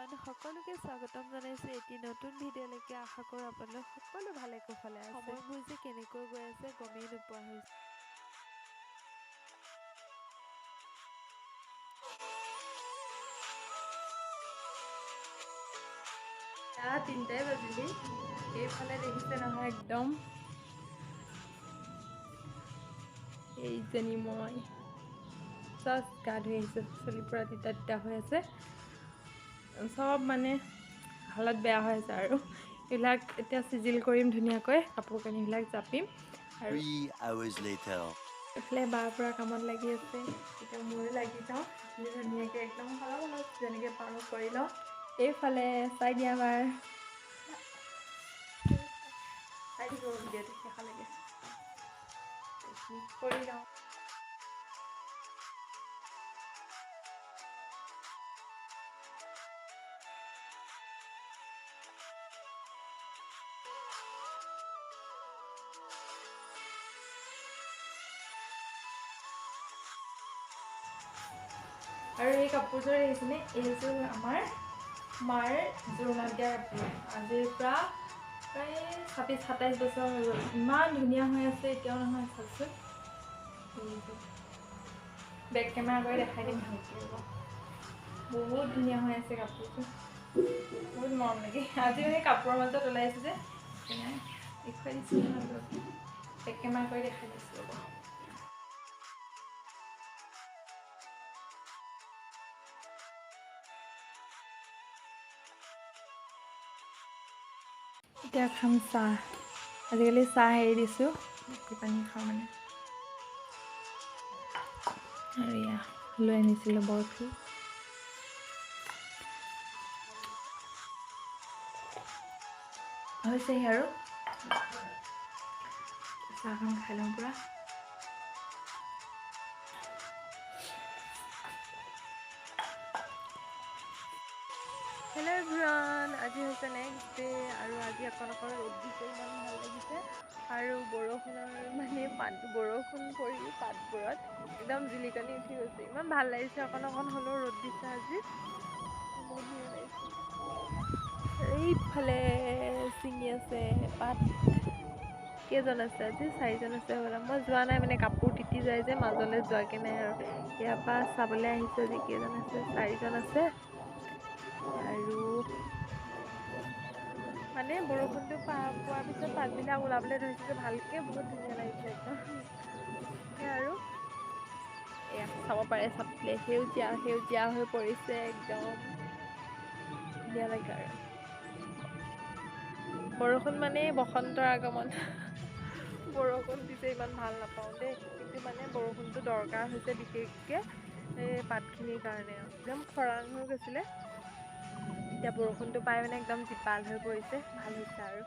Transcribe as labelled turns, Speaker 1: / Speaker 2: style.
Speaker 1: Everyone সকলোকে স্বাগতম জনাইছোঁ এটি নতুন ভিডিঅ'লৈকে। আশা কৰোঁ আপোনালোক সকলো ভালে কুশলে আছে। সময়বোৰ যে কেনেকৈ গৈ আছে গমেই নোপোৱা হৈছে। তিনটাই বাজিলি এইফালে দেখিছে নহয় একদম এইজনী মই জাষ্ট গা ধুই আহিছোঁ। চুলি পৰা তিতা তিতা হৈ আছে, চব মানে হালত বেয়া হৈ আছে আৰু এইবিলাক এতিয়া চিজিল কৰিম ধুনীয়াকৈ, কাপোৰ কানিবিলাক জাপিম আৰু এইফালে বাৰ পৰা কামত লাগি আছে। এতিয়া ময়ো লাগি যাওঁ ধুনীয়াকৈ একদম অলপ যেনেকৈ পাৰোঁ কৰি লওঁ। এইফালে চাই দিয়া বাৰ চাই দিব ভিডিঅ'টো শেষলৈকে কৰি লওঁ। আৰু এই কাপোৰযোৰ আহিছেনে, এইযোৰ আমাৰ মাৰ জোৰোণত দিয়া কাপোৰ। আজিৰ পৰা প্ৰায় 26-27 বছৰ হৈ গ'ল। ইমান ধুনীয়া হৈ আছে এতিয়াও নহয়, চাওকচোন। এইযোৰ বেক কেমেৰা কৰি দেখাই দিম ভালকৈ ৰ'ব। বহুত ধুনীয়া হৈ আছে কাপোৰযোৰ, বহুত মৰম লাগে। আজিও সেই কাপোৰৰ মাজত ওলাইছে যে দেখুৱাই দিছোঁ নহয়, বেক কেমেৰা কৰি দেখাই দিছোঁ ৰ'ব। এতিয়া খাম চাহ। আজিকালি চাহ এৰি দিছোঁ, পানী খাওঁ মানে। আৰু এয়া লৈ আনিছিলোঁ বৰফি। হৈছেহি আৰু চাহখন খাই লওঁ পূৰা। হেল্ল' এভৰিৱান, আজি হৈছে নেক্সট ডে আৰু আজি অকণ ৰ'দ দিছে, ইমান ভাল লাগিছে। আৰু বৰষুণৰ মানে বৰষুণ পৰি পাতবোৰত একদম জিলিকনি উঠি গৈছে, ইমান ভাল লাগিছে। অকণ হ'লেও ৰ'দ দিছে আজি, বহুত ধুনীয়া লাগিছে। এইফালে ছিঙি আছে পাত। কেইজন আছে আজি? 4জন আছে হ'বলা। মই যোৱা নাই মানে, কাপোৰ তিতি যায় যে, মাজলৈ যোৱাকৈ নাই আৰু। ইয়াৰ পৰা চাবলৈ আহিছোঁ আজি কেইজন আছে, 4জন আছে। আৰু মানে বৰষুণটো পোৱাৰ পিছত পাতবিলাক ওলাবলৈ ধৰিছে যে ভালকৈ, বহুত ধুনীয়া লাগিছে একদম। সেয়া আৰু এয়া চাব পাৰে, চাপেলে সেউজীয়া সেউজীয়া হৈ পৰিছে একদম ধুনীয়া লাগে। আৰু বৰষুণ মানেই বসন্তৰ আগমন। বৰষুণ দিছে, ইমান ভাল নাপাওঁ দেই, কিন্তু মানে বৰষুণটো দৰকাৰ হৈছে বিশেষকৈ এই পাতখিনিৰ কাৰণে। একদম খৰাং হৈ গৈছিলে, এতিয়া বৰষুণটো পাই মানে একদম জীপাল হৈ পৰিছে, ভাল হৈছে আৰু।